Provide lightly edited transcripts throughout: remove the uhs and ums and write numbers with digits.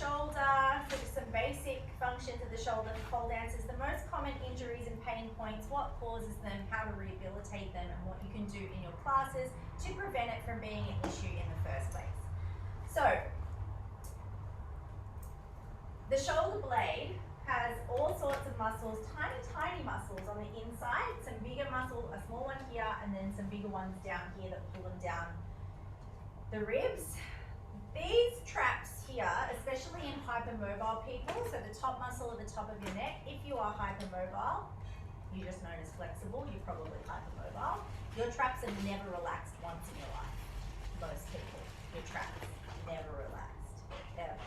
shoulder, some basic functions of the shoulder for pole dancers, the most common injuries and pain points, what causes them, how to rehabilitate them, and what you can do in your classes to prevent it from being an issue in the first place. So, the shoulder blade has all sorts of muscles, tiny muscles on the inside, some bigger muscle, a small one here, and then some bigger ones down here that pull them down the ribs. These traps here, especially in hypermobile people, so the top muscle at the top of your neck, if you are hypermobile, you're just known as flexible, you're probably hypermobile. Your traps are never relaxed once in your life. Most people, your traps never relaxed, ever.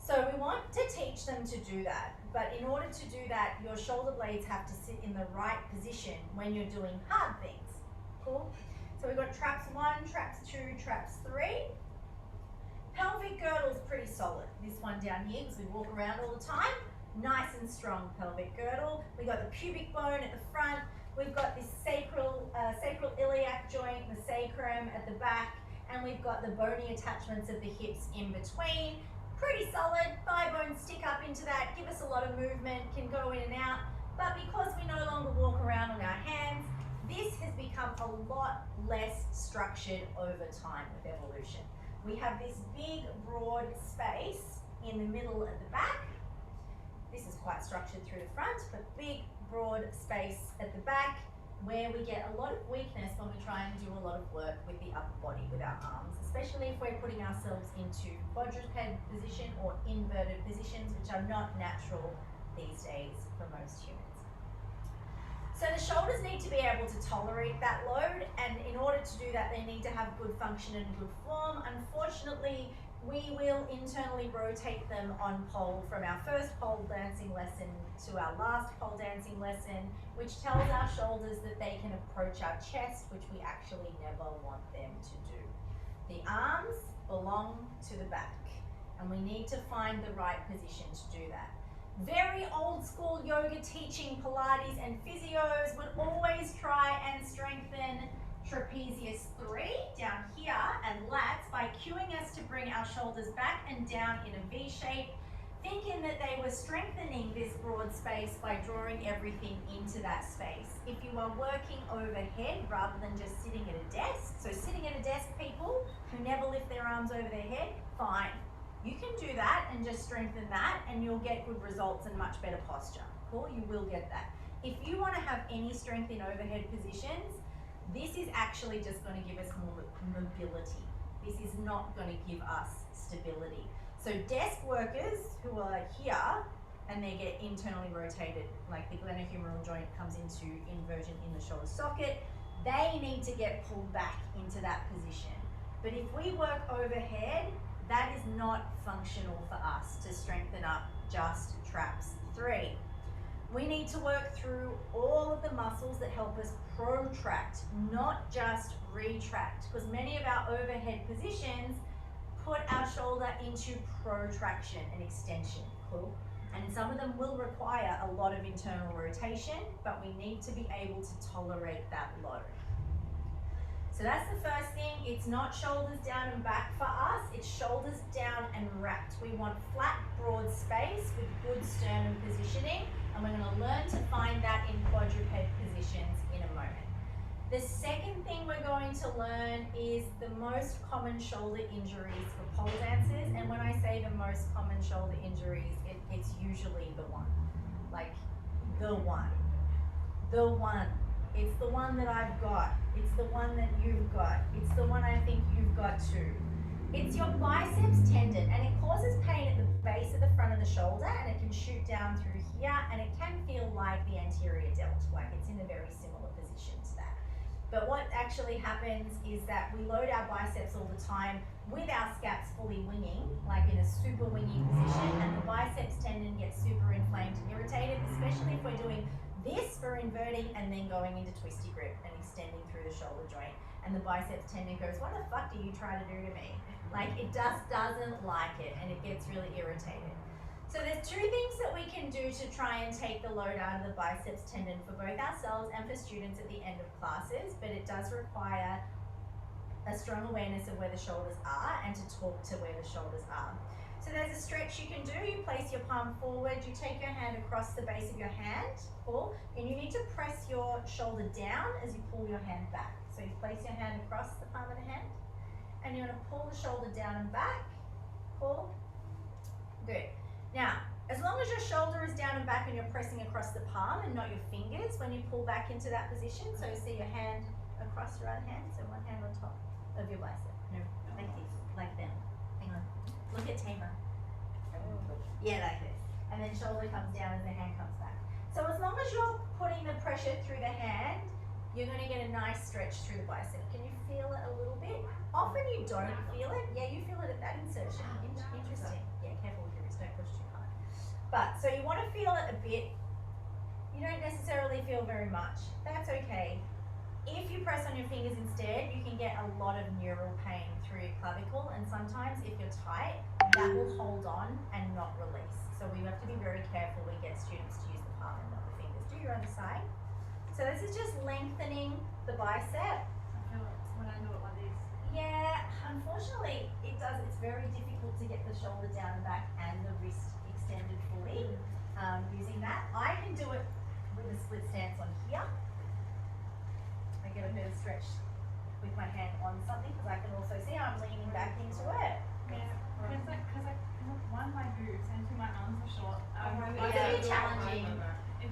So we want to teach them to do that, but in order to do that, your shoulder blades have to sit in the right position when you're doing hard things. Cool? So we've got traps 1, traps 2, traps 3. Pelvic girdle is pretty solid. This one down here, because we walk around all the time. Nice and strong pelvic girdle. We've got the pubic bone at the front. We've got this sacral iliac joint, the sacrum at the back, and we've got the bony attachments of the hips in between. Pretty solid. Thigh bones stick up into that, give us a lot of movement, can go in and out. But because we no longer walk around on our hands, this has become a lot less structured over time with evolution. We have this big, broad space in the middle at the back. This is quite structured through the front, but big, broad space at the back where we get a lot of weakness when we try and do a lot of work with the upper body, with our arms, especially if we're putting ourselves into quadruped position or inverted positions, which are not natural these days for most humans. So the shoulders need to be able to tolerate that load, and in order to do that, they need to have good function and good form. Unfortunately, we will internally rotate them on pole from our first pole dancing lesson to our last pole dancing lesson, which tells our shoulders that they can approach our chest, which we actually never want them to do. The arms belong to the back, and we need to find the right position to do that. Very old school yoga teaching Pilates and physios would always try and strengthen trapezius 3 down here and lats by cueing us to bring our shoulders back and down in a V shape, thinking that they were strengthening this broad space by drawing everything into that space. If you are working overhead rather than just sitting at a desk, so sitting at a desk people who never lift their arms over their head, fine. You can do that and just strengthen that and you'll get good results and much better posture. Cool, you will get that. If you want to have any strength in overhead positions, this is actually just going to give us more mobility. This is not going to give us stability. So desk workers who are here and they get internally rotated, like the glenohumeral joint comes into inversion in the shoulder socket, they need to get pulled back into that position. But if we work overhead, that is not functional for us to strengthen up just traps 3. We need to work through all of the muscles that help us protract, not just retract, because many of our overhead positions put our shoulder into protraction and extension. Cool. And some of them will require a lot of internal rotation, but we need to be able to tolerate that load. So that's the first thing. It's not shoulders down and back for us, it's shoulders down and wrapped. We want flat, broad space with good sternum positioning, and we're going to learn to find that in quadruped positions in a moment. The second thing we're going to learn is the most common shoulder injuries for pole dancers, and when I say the most common shoulder injuries, it's usually the one. Like, the one. The one. It's the one that I've got. It's the one that you've got. It's the one I think you've got too. It's your biceps tendon, and it causes pain at the base of the front of the shoulder, and it can shoot down through here, and it can feel like the anterior delt, like it's in a very similar position to that. But what actually happens is that we load our biceps all the time with our scaps fully winging, like in a super wingy position, and the biceps tendon gets super inflamed and irritated, especially if we're doing this for inverting and then going into twisty grip and extending through the shoulder joint. And the biceps tendon goes, what the fuck do you try to do to me? Like, it just doesn't like it, and it gets really irritated. So there's 2 things that we can do to try and take the load out of the biceps tendon for both ourselves and for students at the end of classes, but it does require a strong awareness of where the shoulders are and to talk to where the shoulders are. So there's a stretch you can do. You place your palm forward, you take your hand across the base of your hand, pull, and you need to press your shoulder down as you pull your hand back. So you place your hand across the palm of the hand, and you're going to pull the shoulder down and back, pull, good. Now, as long as your shoulder is down and back and you're pressing across the palm and not your fingers when you pull back into that position, so you see your hand across your other hand, so one hand on top of your bicep, no, like this, like them. Hang on. Look at Tamar. Yeah, like this. And then shoulder comes down as the hand comes back. So as long as you're putting the pressure through the hand, you're going to get a nice stretch through the bicep. Can you feel it a little bit? Often you don't feel it. Yeah, you feel it at that insertion. Interesting. Yeah, careful with your wrist. Don't push too hard. But, so you want to feel it a bit. You don't necessarily feel very much. That's okay. If you press on your fingers instead, you can get a lot of neural pain through your clavicle, and sometimes if you're tight, that will hold on and not release. So we have to be very careful. We get students to use the palm and not the fingers. Do your other side. So this is just lengthening the bicep. I feel it when I do it like this. Yeah, unfortunately it does. It's very difficult to get the shoulder down and back and the wrist extended fully using that. I can do it with a split stance on here. I get a bit of stretch with my hand on something because I can also see I'm leaning back into it. Yeah, because one, my boobs, and two, my arms are short. It's a bit challenging.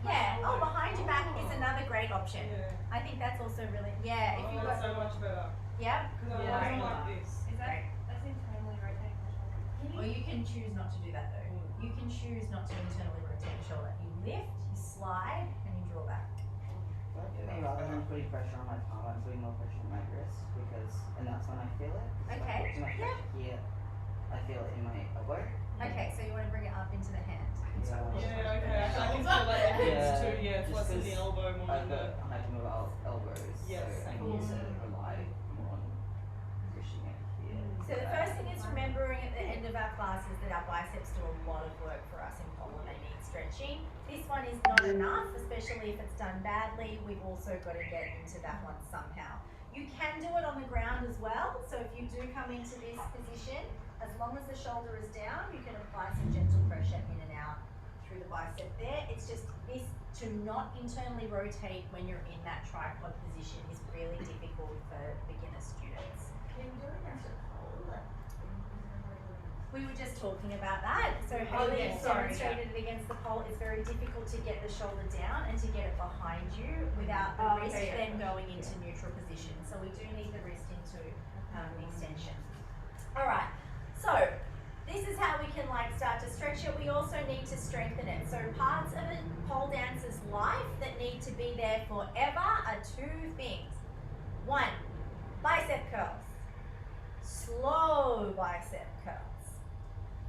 Yeah, oh, behind your back is another great option. Yeah. I think that's also really, yeah. If you've got, so much better. yeah. Because I wasn't like this. Is that's internally rotating the shoulder? Or you can choose not to do that though. You can choose not to internally rotate your shoulder. You lift, you slide, and you draw back. Rather than putting pressure on my palm, I'm putting more pressure on my wrist and that's when I feel it. Okay. So my pressure here, I feel it in my elbow. Okay, so you want to bring it up into the hand. Yeah, okay. I can feel that in hands too, yeah. It's less in the elbow, more in the... I have to move our elbows, Yes. so I need to rely more on pushing it here. So the first thing is remembering at the end of our class is that our biceps do a lot of work for us in pole and they need stretching. This one is not enough, especially if it's done badly. We've also got to get into that one somehow. You can do it on the ground as well. So if you do come into this position, as long as the shoulder is down, you can apply some gentle pressure in and out through the bicep there. It's just this to not internally rotate when you're in that tripod position is really difficult for beginner students. Can you do it against a pole? We were just talking about that. So Haley demonstrated it against the pole. It's very difficult to get the shoulder down and to get it behind you without the wrist then going into neutral position. So we do need the wrist into extension. All right. So this is how we can like start to stretch it. We also need to strengthen it. So parts of a pole dancer's life that need to be there forever are two things. One, bicep curls. Slow bicep curls.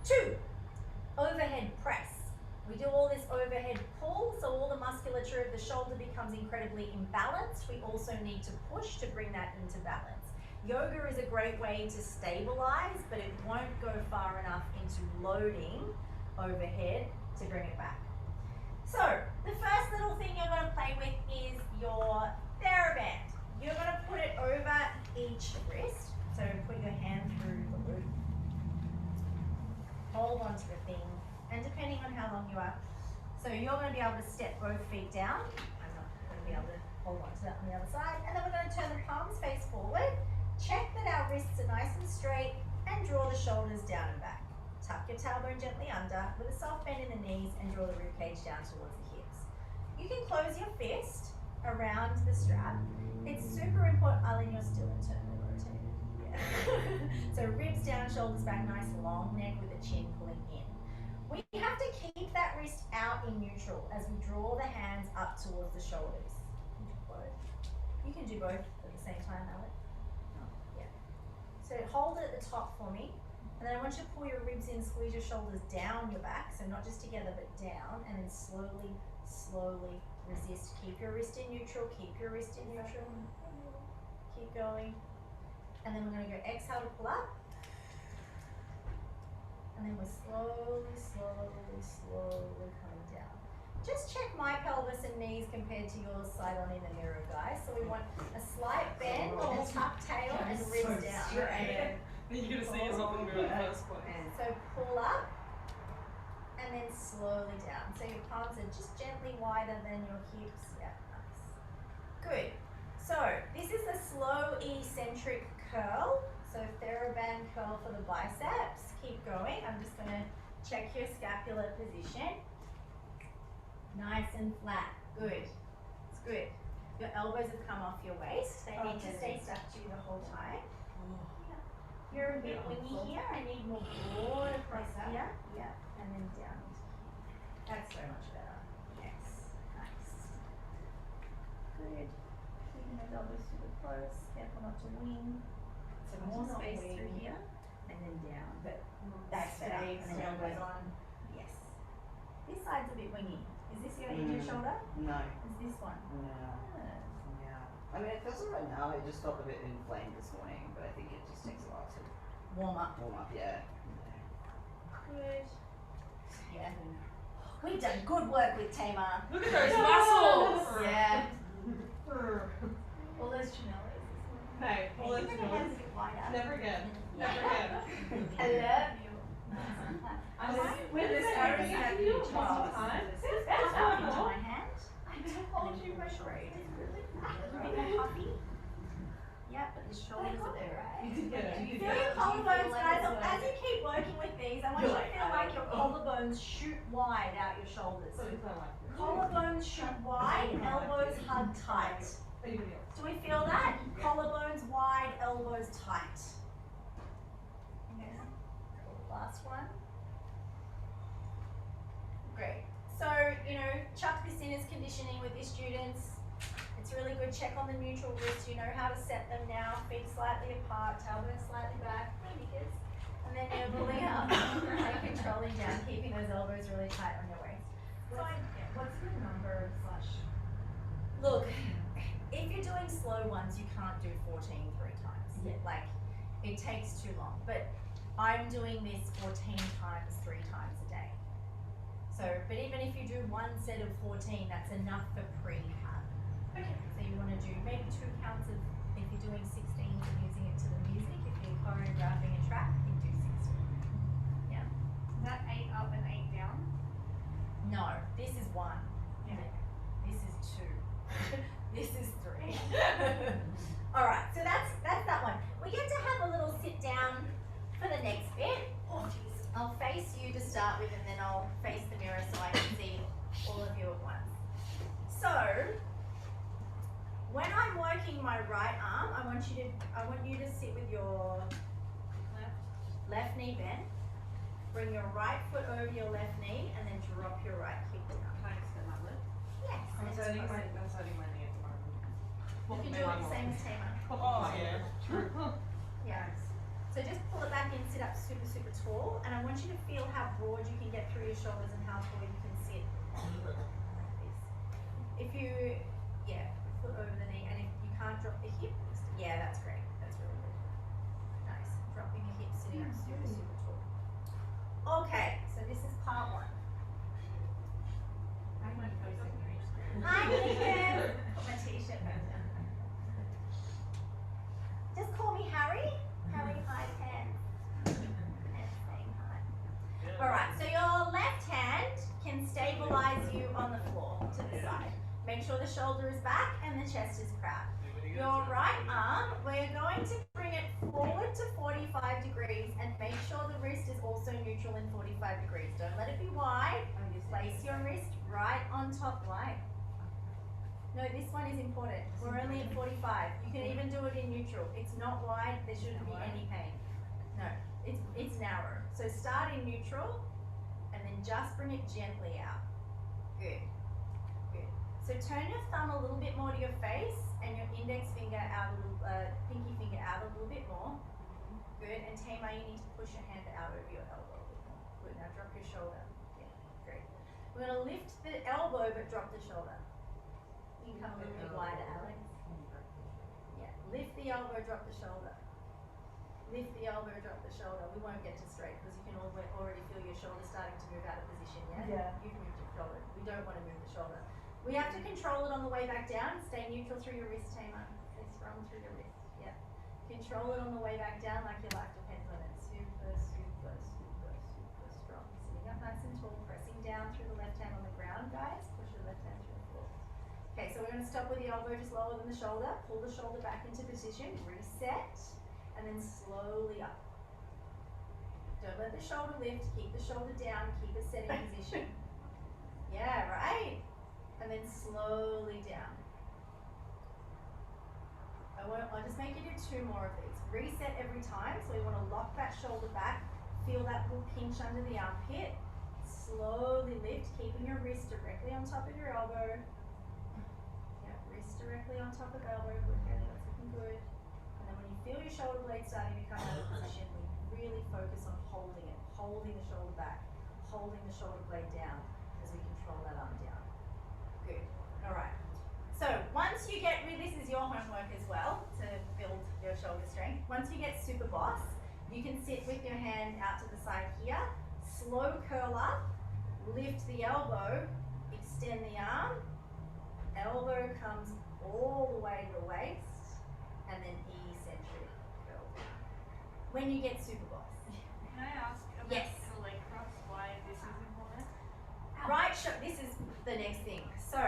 Two, overhead press. We do all this overhead pull, so all the musculature of the shoulder becomes incredibly imbalanced. We also need to push to bring that into balance. Yoga is a great way to stabilize, but it won't go far enough into loading overhead to bring it back. So, the first little thing you're going to play with is your TheraBand. You're going to put it over each wrist. So, put your hand through the loop. Hold onto the thing, and depending on how long you are, so you're going to be able to step both feet down. I'm not going to be able to hold on to that on the other side. And then we're going to turn the palms face forward. Check that our wrists are nice and straight and draw the shoulders down and back. Tuck your tailbone gently under with a soft bend in the knees and draw the ribcage down towards the hips. You can close your fist around the strap. It's super important. Eileen, you're still internally rotated. Yeah. So ribs down, shoulders back, nice long neck with the chin pulling in. We have to keep that wrist out in neutral as we draw the hands up towards the shoulders. You can do both at the same time, Alex. Yeah. So hold it at the top for me. And then I want you to pull your ribs in, squeeze your shoulders down your back. So not just together, but down. And then slowly, slowly resist. Keep your wrist in neutral. Keep your wrist in neutral. Keep going. And then we're going to go exhale to pull up. And then we're slowly, slowly, slowly coming down. Just check my pelvis and knees compared to yours side on in the mirror, guys. So we want a slight bend, or tuck tail, and ribs down. You're going to see yourself in the mirror in the first place. So pull up. your hips. Yeah, nice. Good. So this is a slow eccentric curl. So TheraBand curl for the biceps. Keep going. I'm just going to check your scapular position. Nice and flat. Good. It's good. Your elbows have come off your waist. They need to stay stuck to you the whole time. Yeah. You're a bit wingy here. I need more broad across here. Yeah. And then down into here. That's so much better. Yes. Nice. Good. Keeping those elbows super close. Careful not to wing. Some more space through here. And then down. But that's better. And then elbows on. Yes. This side's a bit wingy. Is this your injured shoulder? No. Is this one? No. Yeah. I mean, it feels alright now. It just felt a bit inflamed this morning, but I think it just takes a while to Warm up. yeah. Good. Yeah. We've done good work with Tamar. Look at those muscles! Yeah. All those Chanellas. Hey, all Keep those your hands muscles. a bit wider. Never again. Never again. I love you. With this area, have you lots of time? That's not into my hand. I told you my brain is really A bit more puffy. Yeah, but the shoulders are there. You did get it. Feel your collarbones, guys. As you keep working with these, I want you to feel like your collarbones shoot wide out your shoulders. Collarbones shoot wide, elbows hug tight. Do we feel that? Collarbones wide, elbows tight. Okay. Last one. Great. So, chuck this in as conditioning with your students. It's really good. Check on the neutral wrist. You know how to set them now. Feet slightly apart, tailbone slightly back. Knickers. And then you're pulling up and controlling down, keeping those elbows really tight on your waist. What's the number / Look, if you're doing slow ones, you can't do 14 3 times. Yeah. Like, it takes too long. But I'm doing this 14 times 3 times a day. So, but even if you do one set of 14, that's enough for prehab. Okay. So you want to do maybe 2 counts of, if you're doing 16s and using it to the music, if you're choreographing a track, you do 16. Yeah? Is that 8 up and 8 down? No, this is 1. Yeah. This is 2. This is 3. Alright, so that's that one. We get to have a little sit down for the next bit. Oh jeez. I'll face you to start with and then I'll face the mirror so I can see all of you at once. So, when I'm working my right arm, I want you to sit with your left knee bent. Bring your right foot over your left knee and then drop your right hip down. Can I extend my leg? Yes. I'm and setting just my press it. knee at the moment. You can do it the same as Tamar. Oh, yeah. Yeah. So just pull it back in, sit up super, super tall, and I want you to feel how broad you can get through your shoulders and how tall you can sit like this. If you, foot over the knee, and if you can't drop the hip, that's great. That's really good. Nice. Dropping the hip, sitting up super, super tall. Okay, so this is part 1. Hi, Nick. Put my t-shirt back down. Just call me Harry. Harry High Pants. And saying hi. Alright, so your left hand can stabilize you on the floor to the side. Make sure the shoulder is back and the chest is proud. Your right arm, we're going to bring it forward to 45 degrees and make sure the wrist is also neutral in 45 degrees. Don't let it be wide. Place your wrist right on top line. No, this one is important. We're only at 45. You can even do it in neutral. It's not wide, there shouldn't be any pain. No, it's narrow. So start in neutral and then just bring it gently out. Good, good. So turn your thumb a little bit more to your face and your index finger out a little, pinky finger out a little bit more. Good, and Tamar, you need to push your hand out over your elbow a bit more. Good, now drop your shoulder. Yeah, great. We're gonna lift the elbow but drop the shoulder. You can come a little bit wider, Alex. Yeah, lift the elbow, drop the shoulder. Lift the elbow, drop the shoulder. We won't get to straight because you can already feel your shoulder starting to move out of position, yeah? Yeah. You've moved your shoulder. We don't want to move the shoulder. We have to control it on the way back down. Stay neutral through your wrist, Tamar. Stay strong through your wrist, yeah. Control it on the way back down like your life depends on it. Super, super, super, super strong. Sitting up nice and tall, pressing down through the left hand on the ground, guys. Push your left hand through the floor. Okay, so we're going to stop with the elbow just lower than the shoulder. Pull the shoulder back into position, reset, and then slowly up. Don't let the shoulder lift, keep the shoulder down, keep it set in position. Yeah, right? And then slowly down. I'll just make you do 2 more of these. Reset every time, so we want to lock that shoulder back, feel that little pinch under the armpit. Slowly lift, keeping your wrist directly on top of your elbow. Yeah, wrist directly on top of elbow. Good, Haley, that's looking good. And then when you feel your shoulder blade starting to come out of position, we really focus on holding it, holding the shoulder back, holding the shoulder blade down as we control that arm down. Good. All right. So once you get, this is your homework as well to build your shoulder strength. Once you get super boss, you can sit with your hand out to the side here, slow curl up, lift the elbow, extend the arm, elbow comes all the way to the waist, and then eccentric curl down. When you get super boss. Can I ask about Yes. the leg thrust, why this is important? Right, this is the next thing. So,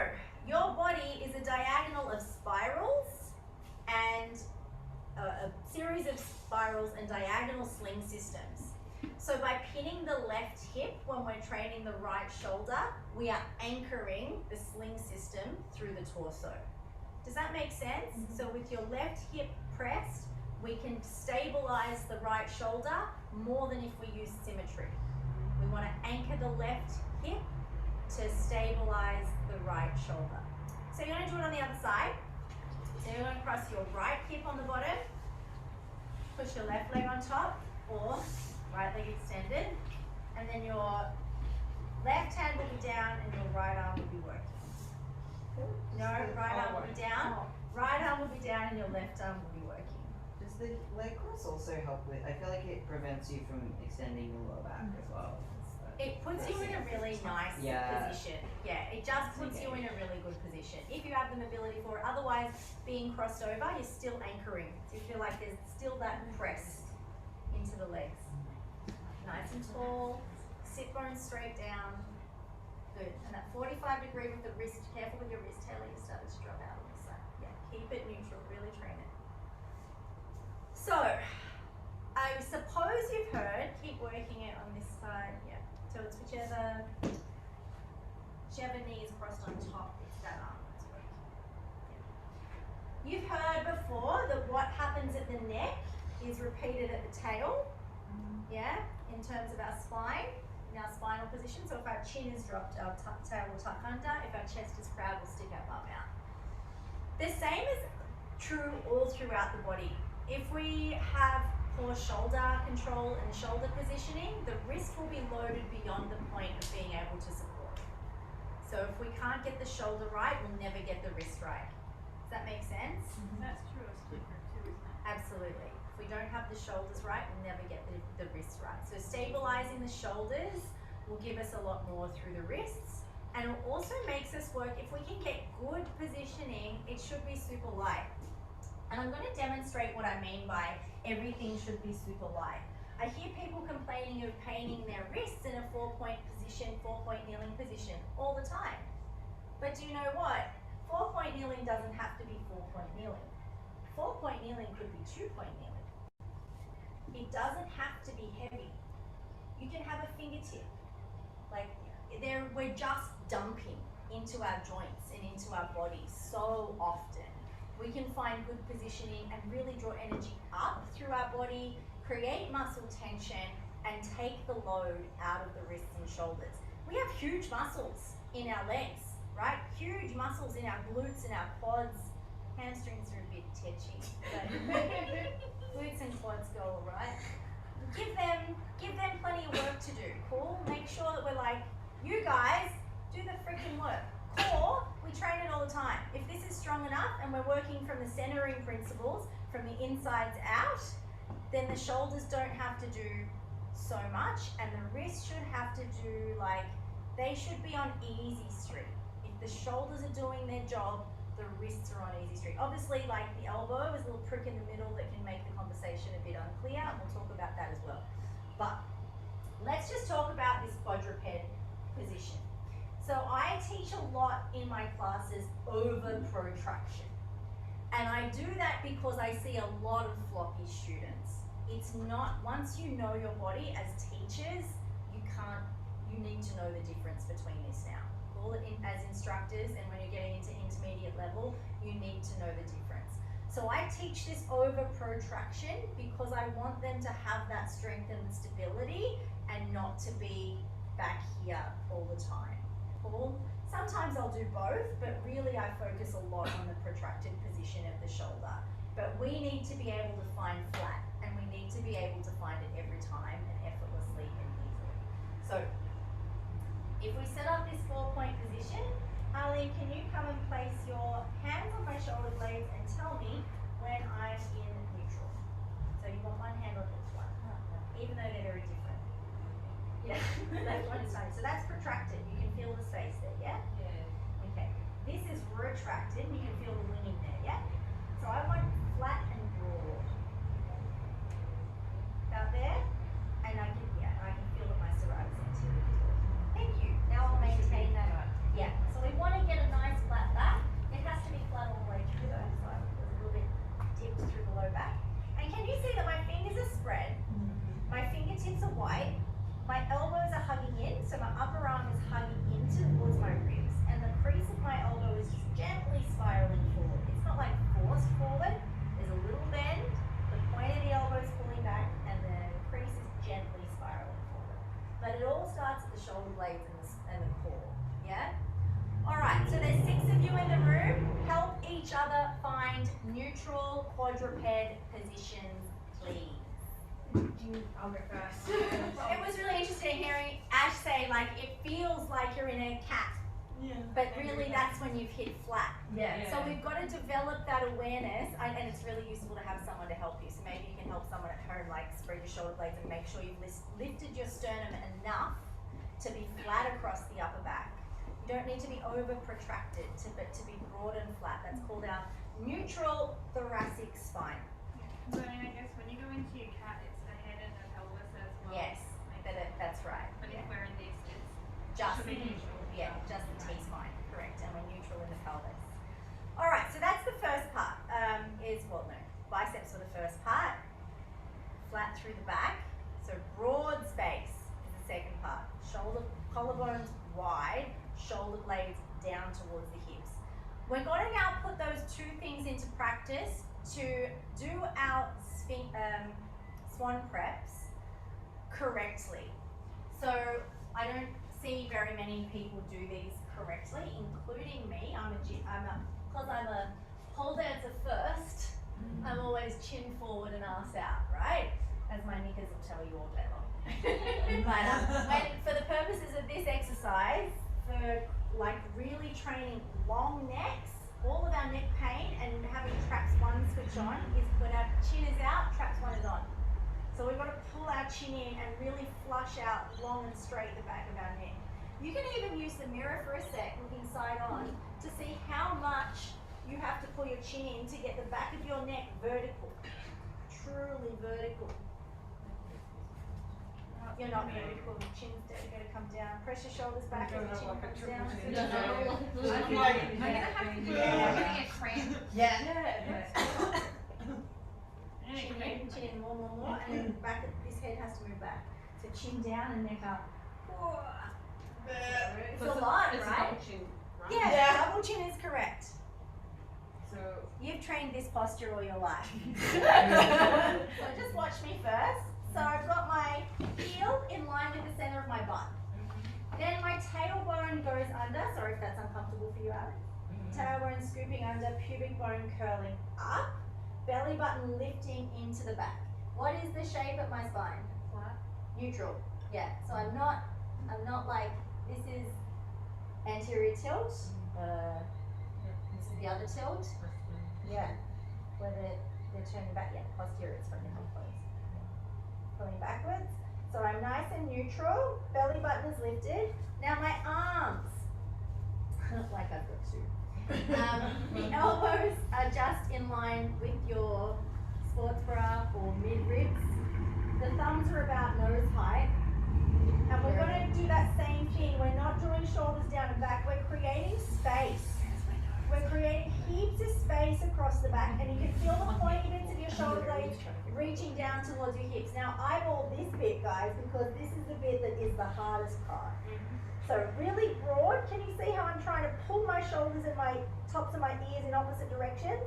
your body is a diagonal of spirals and a series of spirals and diagonal sling systems. So by pinning the left hip when we're training the right shoulder, we are anchoring the sling system through the torso. Does that make sense? Mm-hmm. So with your left hip pressed, we can stabilize the right shoulder more than if we use symmetry. We want to anchor the left hip to stabilize the right shoulder. So you're going to do it on the other side. So you're going to cross your right hip on the bottom, push your left leg on top, or right leg extended, and then your left hand will be down and your right arm will be working. No, right arm will be down, right arm will be down and your left arm will be working. Does the leg cross also help with, I feel like it prevents you from extending your lower back as well. It puts you in a really nice position. Yeah, it just puts you in a really good position. If you have the mobility for it, otherwise being crossed over, you're still anchoring. So you feel like there's still that press into the legs. Nice and tall, sit bones straight down. Good. And that 45 degree with the wrist, careful with your wrist, Haley, you started to drop out on the side. Yeah, keep it neutral, really train it. So, I suppose you've heard, keep working it on this side, yeah. So it's whichever knee is crossed on top, it's that arm that's working. Yeah. You've heard before that what happens at the neck is repeated at the tail, yeah, in terms of our spine, in our spinal position. So if our chin is dropped, our tail will tuck under. If our chest is proud, we'll stick our bum out. The same is true all throughout the body. If we have poor shoulder control and shoulder positioning, the wrist will be loaded beyond the point of being able to support. So if we can't get the shoulder right, we'll never get the wrist right. Does that make sense? That's true of split grip too, isn't it? Absolutely. If we don't have the shoulders right, we'll never get the wrist right. So stabilizing the shoulders will give us a lot more through the wrists, and it also makes us work, if we can get good positioning, it should be super light. And I'm going to demonstrate what I mean by everything should be super light. I hear people complaining of paining their wrists in a 4-point position, 4-point kneeling position all the time. But do you know what? 4-point kneeling doesn't have to be 4-point kneeling. 4-point kneeling could be 2-point kneeling. It doesn't have to be heavy. You can have a fingertip. Like, we're just dumping into our joints and into our bodies so often. We can find good positioning and really draw energy up through our body, create muscle tension, and take the load out of the wrists and shoulders. We have huge muscles in our legs, right? Huge muscles in our glutes and our quads. Hamstrings are a bit tetchy, but glutes and quads go all right. Give them plenty of work to do, cool? Make sure that we're like, you guys, do the freaking work. Core, we train it all the time. If this is strong enough and we're working from the centering principles, from the insides out, then the shoulders don't have to do so much, and the wrists should have to do, like, they should be on easy street. If the shoulders are doing their job, the wrists are on easy street. Obviously, like the elbow is a little prick in the middle that can make the conversation a bit unclear, and we'll talk about that as well. But let's just talk about this quadruped position. So I teach a lot in my classes over protraction. And I do that because I see a lot of floppy students. It's not, once you know your body as teachers, you need to know the difference between this now. All as instructors, and when you're getting into intermediate level, you need to know the difference. So I teach this over protraction because I want them to have that strength and stability and not to be back here all the time. Cool? Sometimes I'll do both, but really I focus a lot on the protracted position of the shoulder. But we need to be able to find flat, and we need to be able to find it every time and effortlessly and easily. So if we set up this 4-point position, Arlene, can you come and place your hands on my shoulder blades and tell me when I'm in neutral? So you want one hand on each one, even though they're very different. Yeah, left one is fine. So that's protracted. You can feel the space there, yeah? Yeah. Okay. This is retracted, and you can feel the wing in there, yeah? So I want flat and broad. Out there, and I can feel that my serratus anterior is working. Thank you. Now I'll maintain that. Yeah. So we want to get a nice flat back. It has to be flat all the way through though, so I was a little bit dipped through the low back. And can you see that my fingers are spread? My fingertips are wide. My elbows are hugging in, so my upper arm is hugging in towards my ribs, and the crease of my elbow is just gently spiraling forward. It's not like forced forward. There's a little bend. The point of the elbow is pulling back, and the crease is gently spiraling forward. But it all starts at the shoulder blades and the core. Yeah? Alright, so there's 6 of you in the room. Help each other find neutral quadruped positions, please. I'll go first. It was really interesting hearing Ash say, like, it feels like you're in a cat. Yeah. But really that's when you've hit flat. Yeah. So we've got to develop that awareness, and it's really useful to have someone to help you. So maybe you can help someone at home, like spread your shoulder blades and make sure you've lifted your sternum enough to be flat across the upper back. You don't need to be over protracted, but to be broad and flat. That's called our neutral thoracic spine. So I mean, I guess when you go into your cat, it's the head and the pelvis as well. Yes, that's right. But if we're in this, it's Just should be neutral. Yeah, just the T-spine, correct, and we're neutral in the pelvis. All right, so that's the first part, biceps for the first part, flat through the back, so broad space is the second part, collarbones wide, shoulder blades down towards the hips. We're going to now put those 2 things into practice to do our swan preps correctly. So I don't see very many people do these correctly, including me. Because I'm a pole dancer first, I'm always chin forward and arse out, right? As my knickers will tell you all day long. But for the purposes of this exercise, for like really training long necks, all of our neck pain and having traps 1 switch on is when our chin is out, traps 1 is on. So we've got to pull our chin in and really flush out long and straight the back of our neck. You can even use the mirror for a sec, looking side on, to see how much you have to pull your chin in to get the back of your neck vertical. Truly vertical. You're not vertical, your chin's going to come down. Press your shoulders back as your chin comes down. I I'm gonna have to do that. I'm getting a cramp. Yeah. Chin in, chin in, more, and then back, this head has to move back. So chin down and neck up. It's a lot, It's right? a double chin, right? Yeah, double chin is correct. So, You've trained this posture all your life. So just watch me first. So I've got my heel in line with the center of my butt. Then my tailbone goes under. Sorry if that's uncomfortable for you, Alex. Tailbone scooping under, pubic bone curling up, belly button lifting into the back. What is the shape of my spine? Flat. Neutral. Yeah. So I'm not like, this is anterior tilt. This is the other tilt. Yeah. Where they're turning back. Yeah. Posterior. It's from the hip close. Pulling backwards. So I'm nice and neutral. Belly button is lifted. Now my arms. Like I've got 2. The elbows are just in line with your sports bra or mid ribs. The thumbs are about nose height. And we're going to do that same thing. We're not drawing shoulders down and back. We're creating space. We're creating heaps of space across the back, and you can feel the pointy bits of your shoulder blades reaching down towards your hips. Now eyeball this bit, guys, because this is the bit that is the hardest part. So really broad. Can you see how I'm trying to pull my shoulders and my tops of my ears in opposite directions?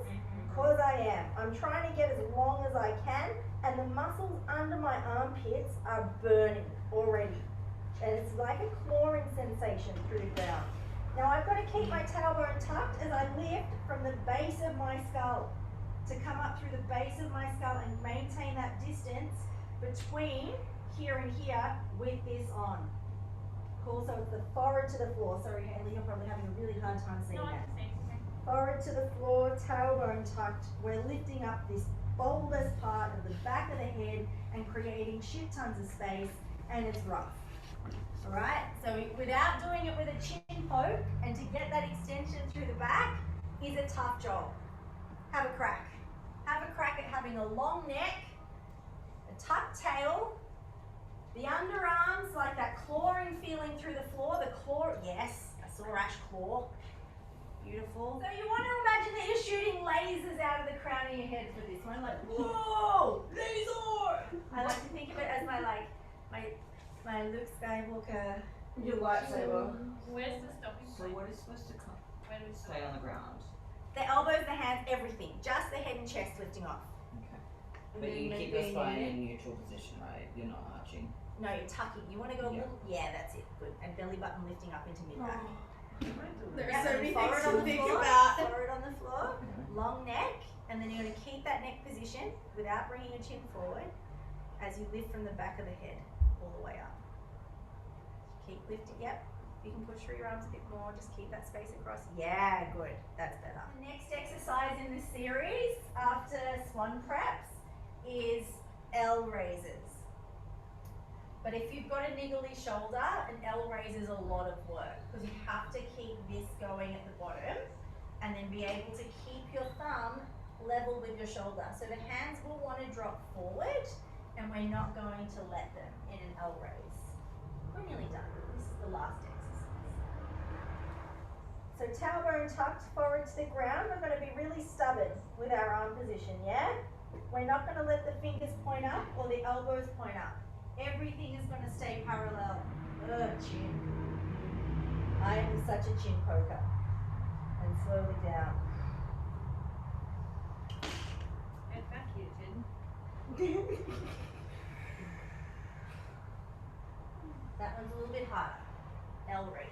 Because I am. I'm trying to get as long as I can, and the muscles under my armpits are burning already. And it's like a clawing sensation through the ground. Now I've got to keep my tailbone tucked as I lift from the base of my skull to come up through the base of my skull and maintain that distance between here and here with this on. Cool, so it's the forehead to the floor. Sorry, Haley, you're probably having a really hard time seeing No, I that. can see. Okay. Forehead to the floor, tailbone tucked. We're lifting up this bulbous part of the back of the head and creating shit tons of space, and it's rough. Alright, so without doing it with a chin poke and to get that extension through the back is a tough job. Have a crack. Have a crack at having a long neck, a tucked tail, the underarms, like that clawing feeling through the floor, the claw, yes, I saw Ash claw. Beautiful. So you want to imagine that you're shooting lasers out of the crown of your head for this one, like, whoa, laser! I like to think of it as my Luke Skywalker. Your lightsaber. Where's the stopping So point? what is supposed to come? Where do we stop? Stay on the ground. The elbows, the hands, everything. Just the head and chest lifting off. Okay. But you keep your spine in neutral position, right? You're not arching. No, you're tucking. You want to go a Yeah. little, yeah, that's it. Good. And belly button lifting up into mid-back. There Yeah, are so and many forward things on to the think floor, about. Forward on the floor, long neck, and then you're going to keep that neck position without bringing your chin forward as you lift from the back of the head all the way up. Keep lifting, yep. You can push through your arms a bit more, just keep that space across. Yeah, good, that's better. The next exercise in the series after swan preps is L raises. But if you've got a niggly shoulder, an L raise is a lot of work because you have to keep this going at the bottom and then be able to keep your thumb level with your shoulder. So the hands will want to drop forward and we're not going to let them in an L raise. We're nearly done. This is the last exercise. So tailbone tucked forward to the ground. We're going to be really stubborn with our arm position, yeah? We're not going to let the fingers point up or the elbows point up. Everything is going to stay parallel. Chin. I am such a chin poker. And slowly down. Get back here, Jen. That one's a little bit harder. L raise.